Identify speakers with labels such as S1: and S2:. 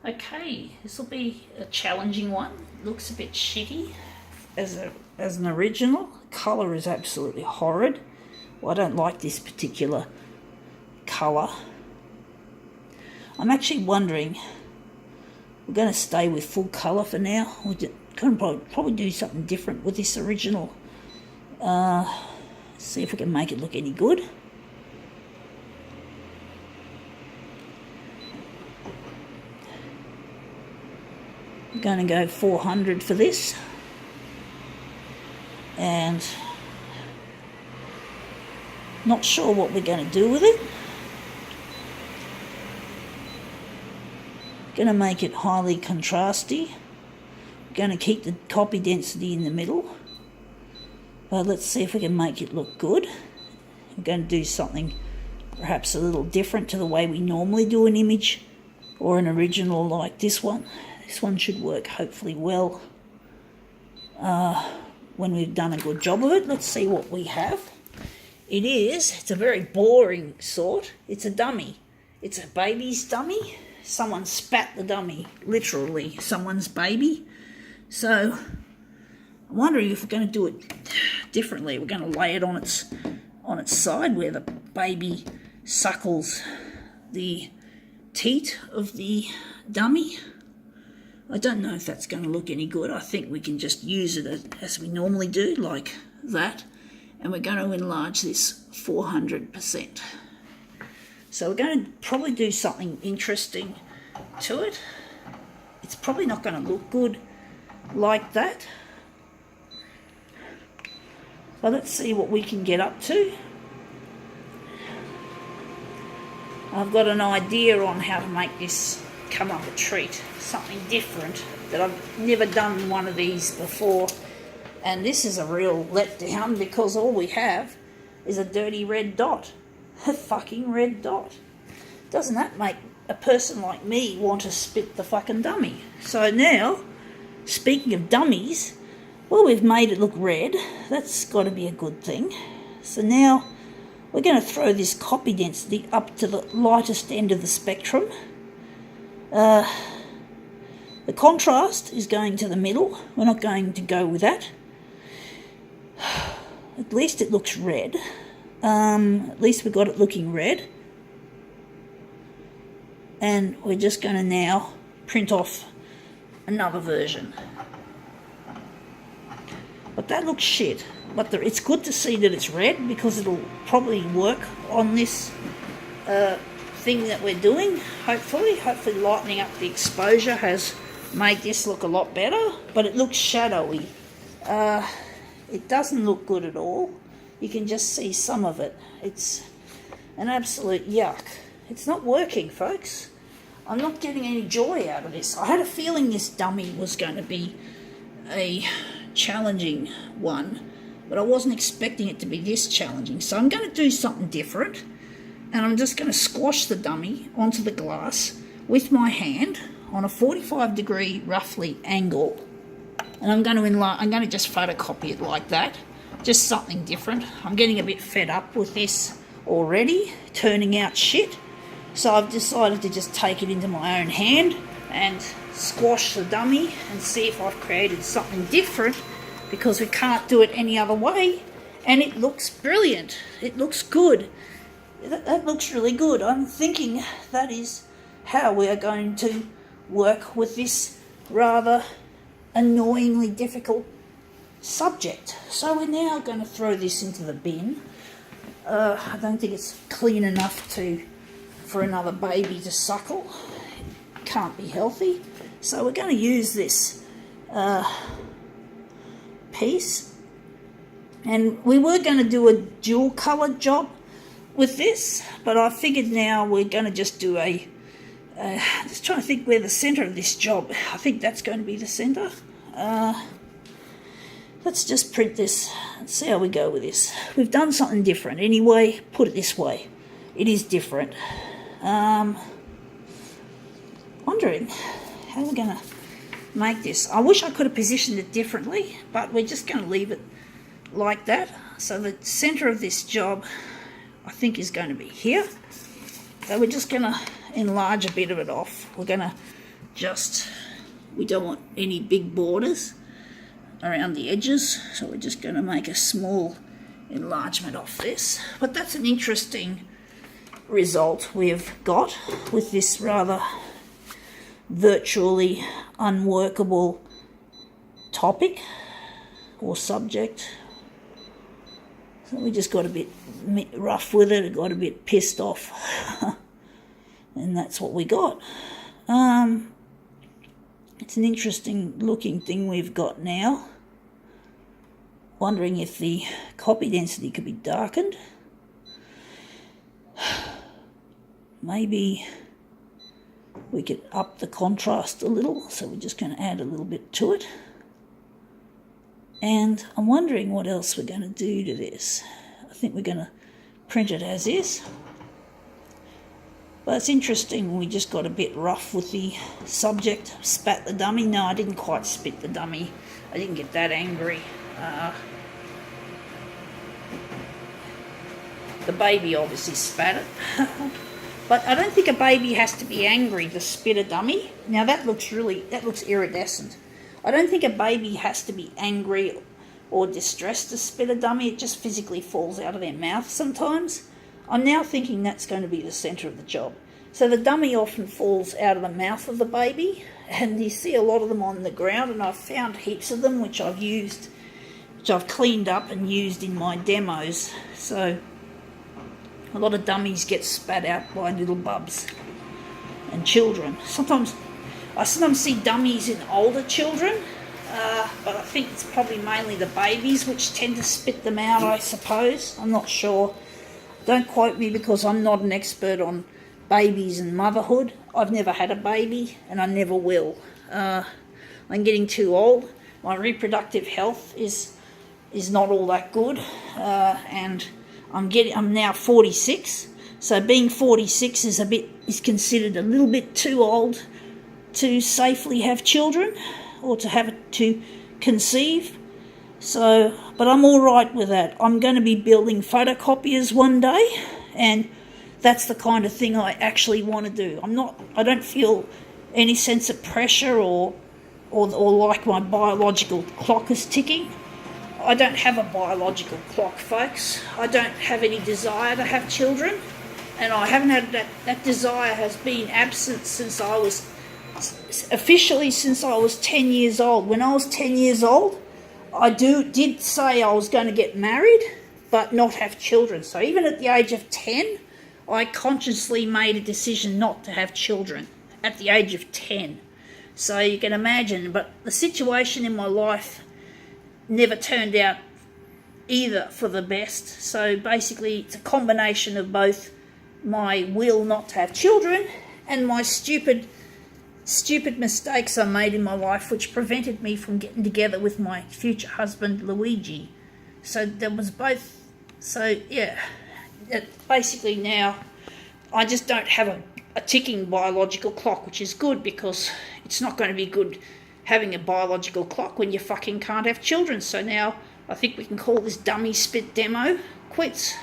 S1: Okay, this will be a challenging one. Looks a bit shitty as an original. Colour is absolutely horrid. Well, I don't like this particular colour. I'm actually wondering, we're going to stay with full colour for now. We're going to probably do something different with this original. See if we can make it look any good. I'm going to go 400 for this. And not sure what we're going to do with it. Going to make it highly contrasty. Going to keep the copy density in the middle. But let's see if we can make it look good. I'm going to do something perhaps a little different to the way we normally do an image or an original like this one. This one should work hopefully well when we've done a good job of it. Let's see what we have. It's a very boring sort. It's a dummy. It's a baby's dummy. Someone spat the dummy, literally, someone's baby. So I'm wondering if we're going to do it differently. We're going to lay it on its side where the baby suckles the teat of the dummy. I don't know if that's going to look any good. I think we can just use it as we normally do, like that. And we're going to enlarge this 400%. So we're going to probably do something interesting to it. It's probably not going to look good like that. But let's see what we can get up to. I've got an idea on how to make this come up a treat. Something different that I've never done one of these before. And this is a real letdown because all we have is a dirty red dot. A fucking red dot. Doesn't that make a person like me want to spit the fucking dummy? So now, speaking of dummies, well, we've made it look red. That's got to be a good thing. So now we're going to throw this copy density up to the lightest end of the spectrum. The contrast is going to the middle. We're not going to go with that. At least it looks red. At least we got it looking red. And we're just going to now print off another version. But that looks shit. But it's good to see that it's red because it'll probably work on this thing that we're doing. Hopefully lightening up the exposure has made this look a lot better. But it looks shadowy. It doesn't look good at all. You can just see some of it. It's an absolute yuck. It's not working, folks. I'm not getting any joy out of this. I had a feeling this dummy was going to be a challenging one, but I wasn't expecting it to be this challenging. So I'm going to do something different, and I'm just going to squash the dummy onto the glass with my hand on a 45-degree roughly angle, and I'm going to just photocopy it like that. Just something different. I'm getting a bit fed up with this already, turning out shit. So I've decided to just take it into my own hand and squash the dummy and see if I've created something different, because we can't do it any other way. And it looks brilliant. It looks good. That looks really good. I'm thinking that is how we are going to work with this rather annoyingly difficult subject. So we're now going to throw this into the bin. I don't think it's clean enough for another baby to suckle. It can't be healthy. So we're going to use this piece. And we were going to do a dual coloured job with this, but I figured now we're going to just do just trying to think where the centre of this job. I think that's going to be the centre. Let's just print this and see how we go with this. We've done something different anyway. Put it this way. It is different. Wondering how we're going to make this. I wish I could have positioned it differently, but we're just going to leave it like that. So the centre of this job, I think, is going to be here. So we're just going to enlarge a bit of it off. We're going to we don't want any big borders around the edges, so we're just going to make a small enlargement off this. But that's an interesting result we've got with this rather virtually unworkable topic or subject. So we just got a bit rough with it, got a bit pissed off, and that's what we got. It's an interesting looking thing we've got now. Wondering if the copy density could be darkened. Maybe we could up the contrast a little, so we're just going to add a little bit to it. And I'm wondering what else we're going to do to this. I think we're going to print it as is. But it's interesting, we just got a bit rough with the subject. Spat the dummy. No, I didn't quite spit the dummy. I didn't get that angry. The baby obviously spat it. But I don't think a baby has to be angry to spit a dummy. Now that looks iridescent. I don't think a baby has to be angry or distressed to spit a dummy. It just physically falls out of their mouth sometimes. I'm now thinking that's going to be the centre of the job. So the dummy often falls out of the mouth of the baby, and you see a lot of them on the ground, and I've found heaps of them which I've cleaned up and used in my demos. So a lot of dummies get spat out by little bubs and children. I sometimes see dummies in older children, but I think it's probably mainly the babies which tend to spit them out, I suppose. I'm not sure. Don't quote me because I'm not an expert on babies and motherhood. I've never had a baby and I never will. I'm getting too old. My reproductive health is not all that good, and I'm now 46. So being 46 is considered a little bit too old to safely have children or to conceive. So, but I'm all right with that. I'm going to be building photocopiers one day, and that's the kind of thing I actually want to do. I don't feel any sense of pressure or like my biological clock is ticking. I don't have a biological clock, folks. I don't have any desire to have children, and I haven't had that desire has been absent since I was 10 years old. When I was 10 years old, I did say I was going to get married, but not have children. So even at the age of 10, I consciously made a decision not to have children at the age of 10. So you can imagine, but the situation in my life never turned out either for the best. So basically it's a combination of both my will not to have children and my stupid mistakes I made in my life, which prevented me from getting together with my future husband Luigi. So there was both. So yeah, basically now I just don't have a ticking biological clock, which is good because it's not going to be good having a biological clock when you fucking can't have children. So now I think we can call this dummy spit demo quits.